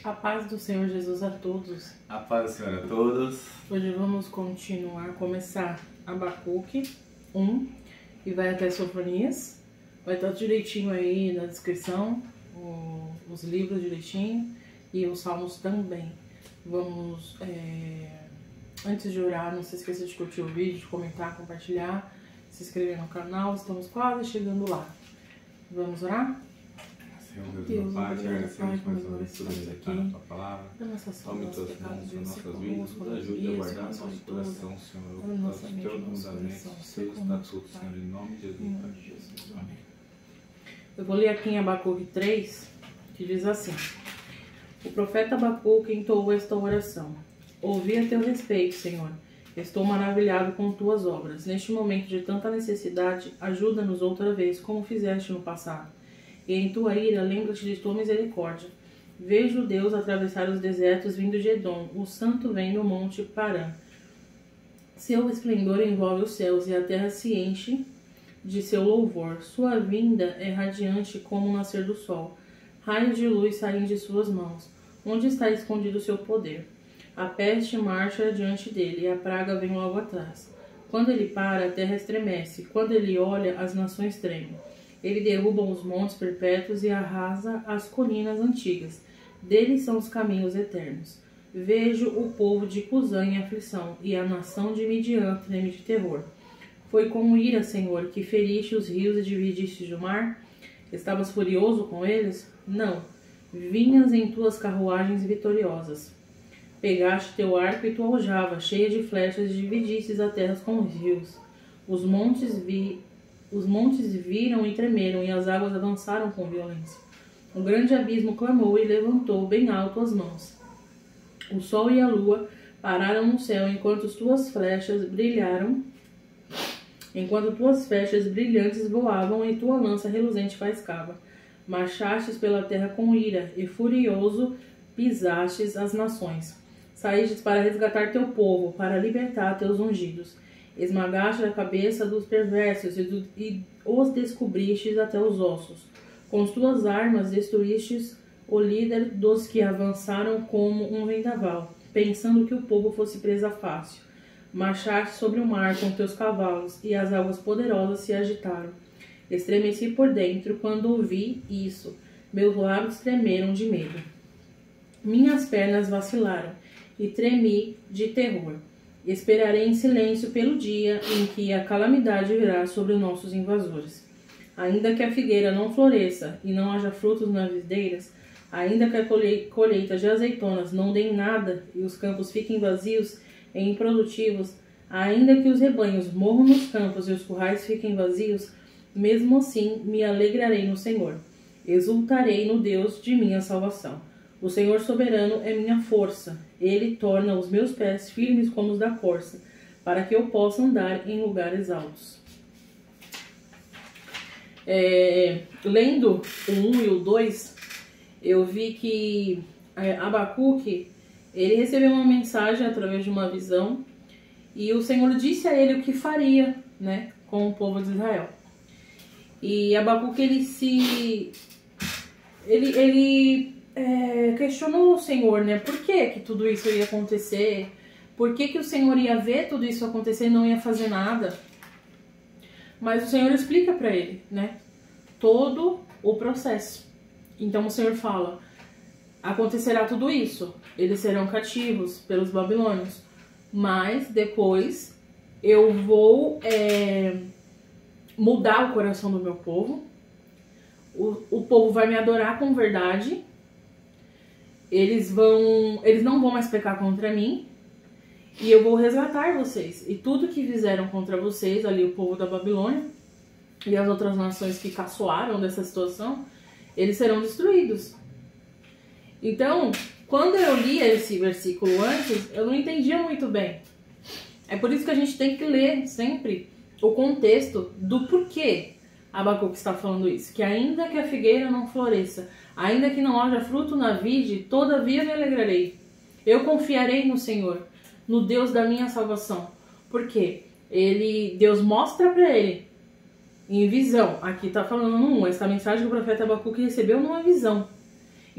A paz do Senhor Jesus a todos. A paz do Senhor a todos. Hoje vamos começar Abacuque 1 e vai até Sofonias. Vai estar direitinho aí na descrição, os livros direitinho e os salmos também. Vamos, antes de orar, não se esqueça de curtir o vídeo, de comentar, compartilhar, se inscrever no canal, estamos quase chegando lá. Vamos orar? Senhor Deus, meu Pai, te agradecemos mais uma vez por meditar na tua palavra. Tome tuas mãos nas nossas vidas, nos ajude a guardar nosso coração, Senhor, os teus mandamentos, os teus estatutos, Senhor, em nome de Jesus. Amém. Eu vou ler aqui em Abacuque 3, que diz assim: O profeta Abacuque entoou esta oração: Ouvi a teu respeito, Senhor. Estou maravilhado com tuas obras. Neste momento de tanta necessidade, ajuda-nos outra vez, como fizeste no passado. E em tua ira, lembra-te de tua misericórdia. Vejo Deus atravessar os desertos vindo de Edom, o santo vem do monte Parã. Seu esplendor envolve os céus e a terra se enche de seu louvor. Sua vinda é radiante como o nascer do sol. Raios de luz saem de suas mãos. Onde está escondido o seu poder? A peste marcha diante dele e a praga vem logo atrás. Quando ele para, a terra estremece. Quando ele olha, as nações tremem. Ele derruba os montes perpétuos e arrasa as colinas antigas. Deles são os caminhos eternos. Vejo o povo de Cusã em aflição, e a nação de Midian treme de terror. Foi com ira, Senhor, que feriste os rios e dividiste o mar? Estavas furioso com eles? Não. Vinhas em tuas carruagens vitoriosas. Pegaste teu arco e tua aljava, cheia de flechas, e dividistes a terra com os rios. Os montes viram e tremeram, e as águas avançaram com violência. Um grande abismo clamou e levantou bem alto as mãos. O sol e a lua pararam no céu enquanto tuas flechas brilhantes voavam e tua lança reluzente faiscava. Marchastes pela terra com ira e furioso pisastes as nações. Saístes para resgatar teu povo, para libertar teus ungidos. Esmagaste a cabeça dos perversos e os descobristes até os ossos. Com as tuas armas destruístes o líder dos que avançaram como um vendaval, pensando que o povo fosse presa fácil. Marchaste sobre o mar com teus cavalos, e as águas poderosas se agitaram. Estremeci por dentro quando ouvi isso. Meus lábios tremeram de medo. Minhas pernas vacilaram, e tremi de terror. Esperarei em silêncio pelo dia em que a calamidade virá sobre os nossos invasores. Ainda que a figueira não floresça e não haja frutos nas videiras, ainda que a colheita de azeitonas não dê nada e os campos fiquem vazios e improdutivos, ainda que os rebanhos morram nos campos e os currais fiquem vazios, mesmo assim me alegrarei no Senhor. Exultarei no Deus de minha salvação. O Senhor soberano é minha força. Ele torna os meus pés firmes como os da corça, para que eu possa andar em lugares altos. Lendo o 1 e o 2, eu vi que Abacuque, ele recebeu uma mensagem através de uma visão, e o Senhor disse a ele o que faria, né, com o povo de Israel. E Abacuque, ele questionou o Senhor, né? Por que tudo isso ia acontecer? Por que o Senhor ia ver tudo isso acontecer e não ia fazer nada? Mas o Senhor explica para ele, né? Todo o processo. Então o Senhor fala: acontecerá tudo isso. Eles serão cativos pelos babilônios. Mas depois eu vou mudar o coração do meu povo. O povo vai me adorar com verdade. Eles não vão mais pecar contra mim, e eu vou resgatar vocês. E tudo que fizeram contra vocês, ali o povo da Babilônia e as outras nações que caçoaram dessa situação, eles serão destruídos. Então, quando eu li esse versículo antes, eu não entendia muito bem. É por isso que a gente tem que ler sempre o contexto do porquê Abacuque está falando isso. Que ainda que a figueira não floresça, ainda que não haja fruto na vide, todavia me alegrarei. Eu confiarei no Senhor, no Deus da minha salvação. Porque Deus mostra para ele em visão. Aqui está falando no 1, essa mensagem que o profeta Abacuque recebeu numa visão.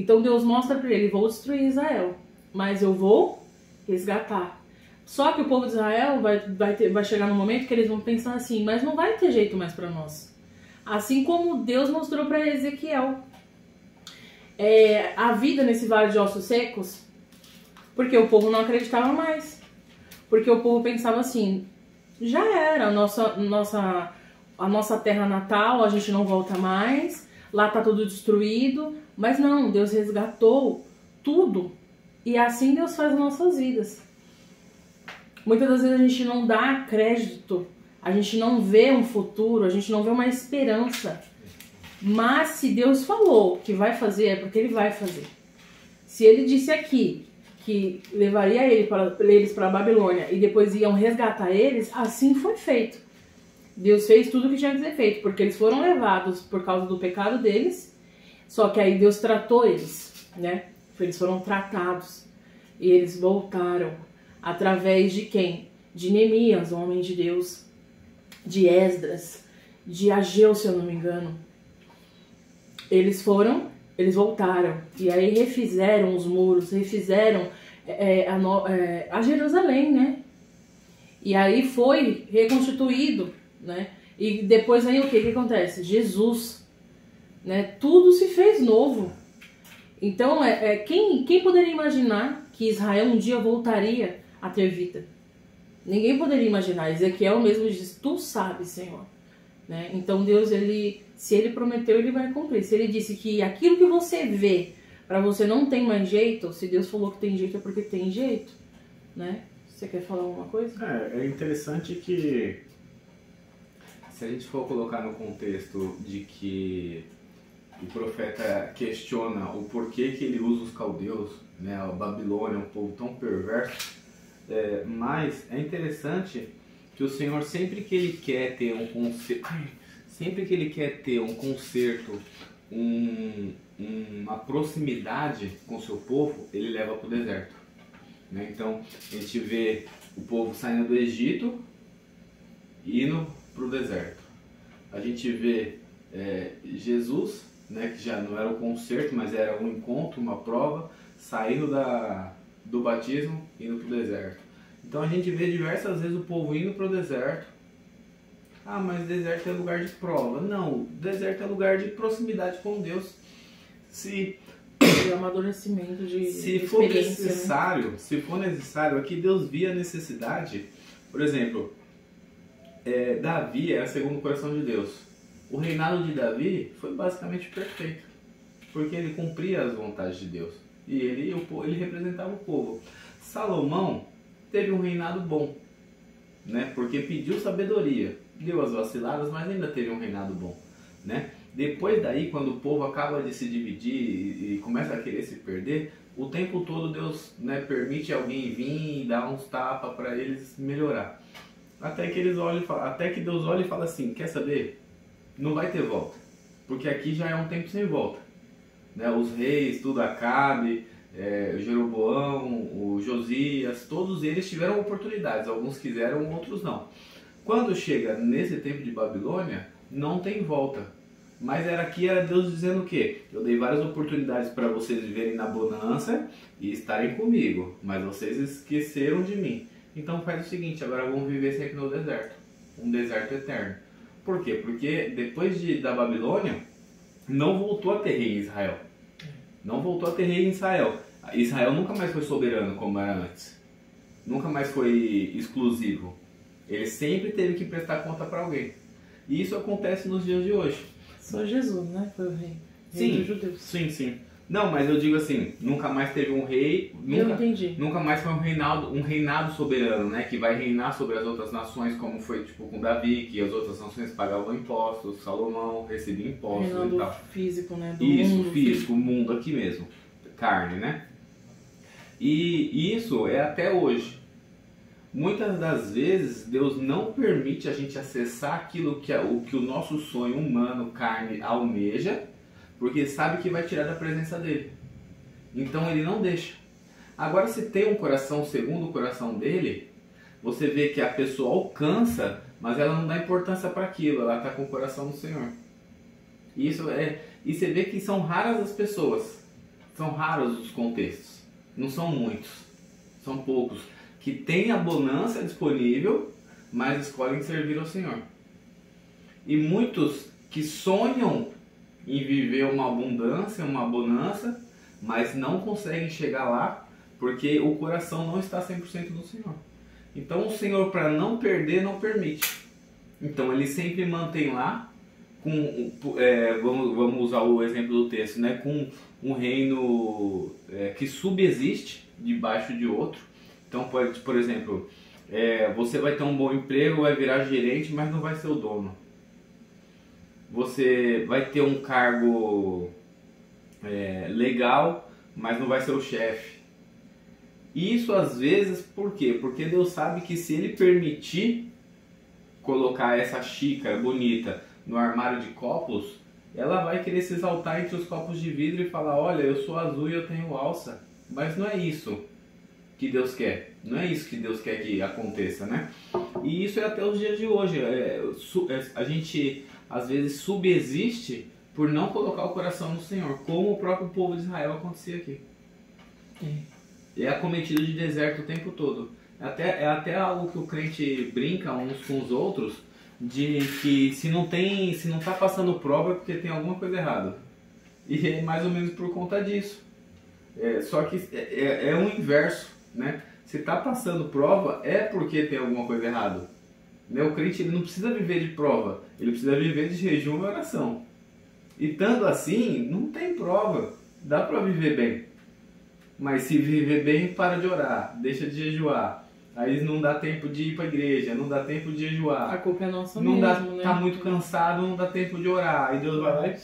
Então Deus mostra para ele, vou destruir Israel, mas eu vou resgatar. Só que o povo de Israel vai chegar no momento que eles vão pensar assim, mas não vai ter jeito mais para nós. Assim como Deus mostrou para Ezequiel. A vida nesse vale de ossos secos, porque o povo não acreditava mais. Porque o povo pensava assim, já era a nossa terra natal, a gente não volta mais, lá tá tudo destruído. Mas não, Deus resgatou tudo. E assim Deus faz as nossas vidas. Muitas das vezes a gente não dá crédito, a gente não vê um futuro, a gente não vê uma esperança. Mas se Deus falou que vai fazer, é porque Ele vai fazer. Se Ele disse aqui que levaria eles para a Babilônia e depois iam resgatar eles, assim foi feito. Deus fez tudo o que tinha que ser feito, porque eles foram levados por causa do pecado deles, só que aí Deus tratou eles, né? Eles foram tratados e eles voltaram através de quem? De Neemias, um homem de Deus, de Esdras, de Ageu, se eu não me engano. Eles voltaram e aí refizeram os muros, refizeram a Jerusalém, né? E aí foi reconstituído, né? E depois aí o que acontece? Jesus, né? Tudo se fez novo. Então, quem poderia imaginar que Israel um dia voltaria a ter vida? Ninguém poderia imaginar. Ezequiel mesmo diz, tu sabes, Senhor. Né? Então Deus, se Ele prometeu, Ele vai cumprir. Se Ele disse que aquilo que você vê, para você não tem mais jeito, se Deus falou que tem jeito, é porque tem jeito. Né? Você quer falar alguma coisa? É interessante que, se a gente for colocar no contexto de que o profeta questiona o porquê que ele usa os caldeus, né, a Babilônia, um povo tão perverso, mas é interessante que o Senhor, sempre que Ele quer ter um conserto, uma proximidade com o seu povo, Ele leva para o deserto. Né? Então, a gente vê o povo saindo do Egito e indo para o deserto. A gente vê Jesus, né, que já não era o concerto, mas era um encontro, uma prova, saindo do batismo e indo para o deserto. Então a gente vê diversas vezes o povo indo para o deserto. Ah, mas deserto é lugar de prova. Não, deserto é lugar de proximidade com Deus. De amadurecimento, de se for necessário, né? Se for necessário, aqui Deus via a necessidade. Por exemplo, Davi era segundo o coração de Deus. O reinado de Davi foi basicamente perfeito, porque ele cumpria as vontades de Deus e ele representava o povo. Salomão teve um reinado bom, né? Porque pediu sabedoria, deu as vaciladas, mas ainda teve um reinado bom, né? Depois daí, quando o povo acaba de se dividir e começa a querer se perder, o tempo todo Deus, né, permite alguém vir e dar uns tapas para eles melhorar. Até que Deus olha e fala assim, quer saber? Não vai ter volta, porque aqui já é um tempo sem volta, né? Os reis, tudo Acabe, Jeroboão, o Josias, todos eles tiveram oportunidades, alguns quiseram, outros não. Quando chega nesse tempo de Babilônia, não tem volta, mas era Deus dizendo o quê? Eu dei várias oportunidades para vocês viverem na bonança e estarem comigo, mas vocês esqueceram de mim. Então faz o seguinte, agora vamos viver sempre no deserto, um deserto eterno. Por quê? Porque depois da Babilônia, não voltou a ter rei em Israel. Não voltou a ter rei em Israel. Israel nunca mais foi soberano como era antes. Nunca mais foi exclusivo. Ele sempre teve que prestar conta para alguém. E isso acontece nos dias de hoje. Só Jesus, né? Foi o rei. Sim, dos judeus. Sim. Não, mas eu digo assim, nunca mais teve um rei, eu entendi. Nunca mais foi um reinado soberano, né? Que vai reinar sobre as outras nações, como foi tipo com Davi, que as outras nações pagavam impostos, Salomão recebia impostos reinado e tal. Físico, né? Físico, o mundo aqui mesmo, carne, né? E isso é até hoje. Muitas das vezes Deus não permite a gente acessar aquilo que o nosso sonho humano, carne, almeja, porque sabe que vai tirar da presença dele. Então ele não deixa. Agora, se tem um coração segundo o coração dele, você vê que a pessoa alcança, mas ela não dá importância para aquilo, ela está com o coração no Senhor. E você vê que são raras as pessoas são raros os contextos, não são muitos, são poucos, que têm a bonança disponível, mas escolhem servir ao Senhor. E muitos que sonham em viver uma abundância, uma bonança, mas não conseguem chegar lá, porque o coração não está 100% no Senhor. Então o Senhor, para não perder, não permite. Então ele sempre mantém lá, vamos usar o exemplo do texto, né? Com um reino que subsiste debaixo de outro. Então, por exemplo, você vai ter um bom emprego, vai virar gerente, mas não vai ser o dono. Você vai ter um cargo legal, mas não vai ser o chefe. Isso às vezes, por quê? Porque Deus sabe que se Ele permitir colocar essa xícara bonita no armário de copos, ela vai querer se exaltar entre os copos de vidro e falar: olha, eu sou azul e eu tenho alça. Mas não é isso que Deus quer. Não é isso que Deus quer que aconteça, né? E isso é até os dias de hoje. A gente às vezes subsiste por não colocar o coração no Senhor, como o próprio povo de Israel acontecia aqui. É acometido de deserto o tempo todo. É até algo que o crente brinca uns com os outros, de que se não está passando prova é porque tem alguma coisa errada. E é mais ou menos por conta disso. Só que é o inverso, né? Se está passando prova é porque tem alguma coisa errada. Né? O crente ele não precisa viver de prova, ele precisa viver de jejum e oração. E estando assim, não tem prova, dá para viver bem. Mas se viver bem, para de orar, deixa de jejuar. Aí não dá tempo de ir para a igreja, não dá tempo de jejuar. A culpa é nossa não mesmo, né? Tá muito cansado, não dá tempo de orar. Aí Deus vai lá e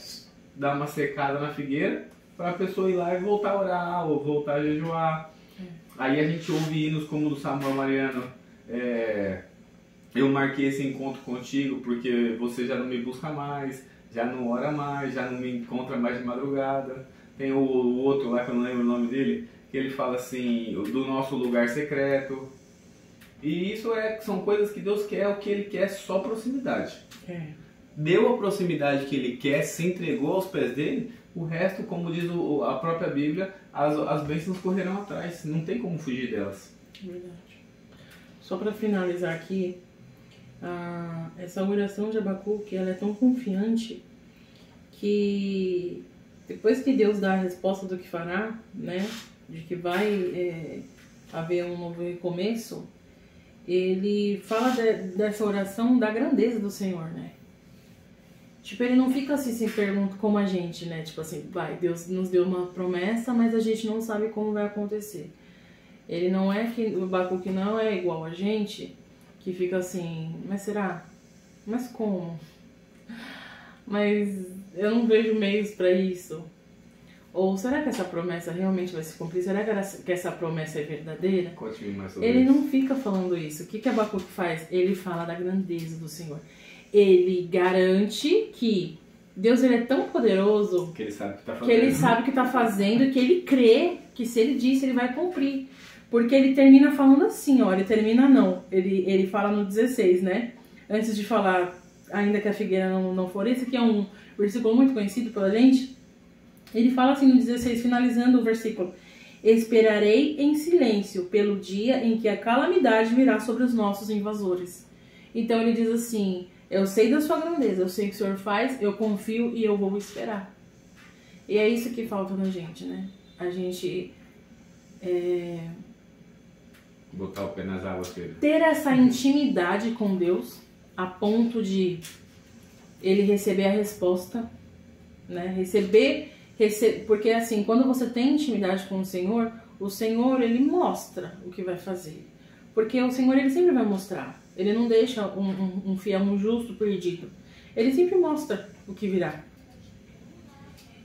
dá uma secada na figueira para a pessoa ir lá e voltar a orar ou voltar a jejuar. Aí a gente ouve hinos como o do Samuel Mariano. Eu marquei esse encontro contigo porque você já não me busca mais, já não ora mais, já não me encontra mais de madrugada. Tem o outro lá que eu não lembro o nome dele, que ele fala assim, do nosso lugar secreto. E isso são coisas que Deus quer, o que Ele quer é só proximidade. Deu a proximidade que Ele quer, se entregou aos pés dele, o resto, como diz a própria Bíblia, as bênçãos correrão atrás, não tem como fugir delas. Verdade. Só para finalizar aqui, essa oração de Abacuque, ela é tão confiante que depois que Deus dá a resposta do que fará, né, de que vai haver um novo recomeço, ele fala dessa oração da grandeza do Senhor, né? Tipo, ele não fica assim sem pergunta como a gente, né? Tipo assim, Deus nos deu uma promessa, mas a gente não sabe como vai acontecer. Ele não é que o Abacuque não é igual a gente, que fica assim, mas será? Mas como? Mas eu não vejo meios para isso. Ou será que essa promessa realmente vai se cumprir? Será que essa promessa é verdadeira? Continue mais sobre Ele isso. não fica falando isso. O que Abacuque faz? Ele fala da grandeza do Senhor. Ele garante que Deus ele é tão poderoso que ele sabe o que está fazendo. Que ele sabe o que está fazendo, que ele crê que se ele disse, ele vai cumprir. Porque ele termina falando assim, ó. Ele termina não. Ele fala no 16, né? Antes de falar, ainda que a figueira não floresça, que é um versículo muito conhecido pela gente. Ele fala assim no 16, finalizando o versículo: esperarei em silêncio pelo dia em que a calamidade virá sobre os nossos invasores. Então ele diz assim: eu sei da sua grandeza, eu sei o que o Senhor faz, eu confio e eu vou esperar. E é isso que falta na gente, né? A gente botar o pé nas águas dele. Ter essa intimidade com Deus a ponto de ele receber a resposta, né? Porque assim, quando você tem intimidade com o Senhor ele mostra o que vai fazer. Porque o Senhor ele sempre vai mostrar. Ele não deixa um fiel, um justo perdido. Ele sempre mostra o que virá.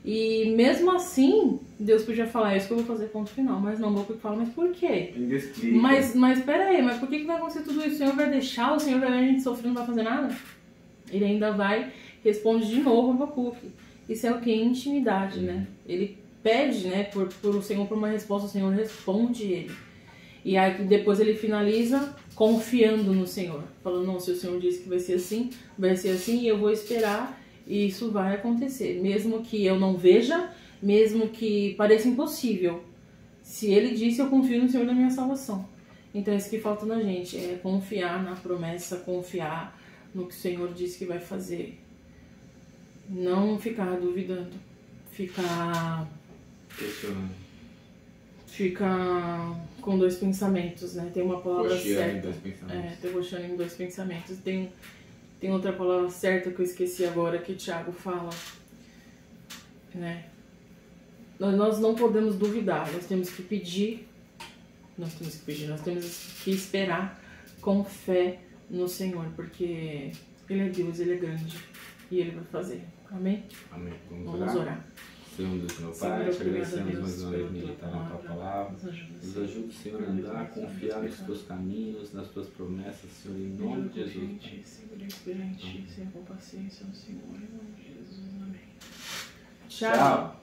E mesmo assim, Deus podia falar, isso que eu vou fazer, ponto final. Mas não, vou falar, mas por quê? Mas peraí, mas por que vai acontecer tudo isso? O Senhor vai deixar, o Senhor vai ver a gente sofrendo, não vai fazer nada? Ele ainda vai, responde de novo a Abacuque. Isso é o que? Intimidade, né? Ele pede, né, por o Senhor, por uma resposta, o Senhor responde ele. E aí depois ele finaliza confiando no Senhor. Falando, não, se o Senhor disse que vai ser assim, e eu vou esperar, e isso vai acontecer. Mesmo que eu não veja, mesmo que pareça impossível. Se Ele disse, eu confio no Senhor da minha salvação. Então, é isso que falta na gente, é confiar na promessa, confiar no que o Senhor disse que vai fazer. Não ficar duvidando, ficar com dois pensamentos, né? Tem uma palavra certa. Tô roxando em dois pensamentos. Tem outra palavra certa que eu esqueci agora, que o Tiago fala, né? Nós não podemos duvidar, nós temos que pedir, nós temos que esperar com fé no Senhor, porque Ele é Deus, Ele é grande e Ele vai fazer. Amém? Amém. Vamos orar. Senhor Deus, meu Pai, te agradecemos mais uma vez meditar na Tua Palavra. Nos ajude, Senhor, a andar, a confiar nos Teus caminhos, nas Tuas promessas, Senhor, em nome de Jesus. Senhor, esperar em Ti, Senhor, com paciência no Senhor, em nome de Jesus. Amém. Tchau.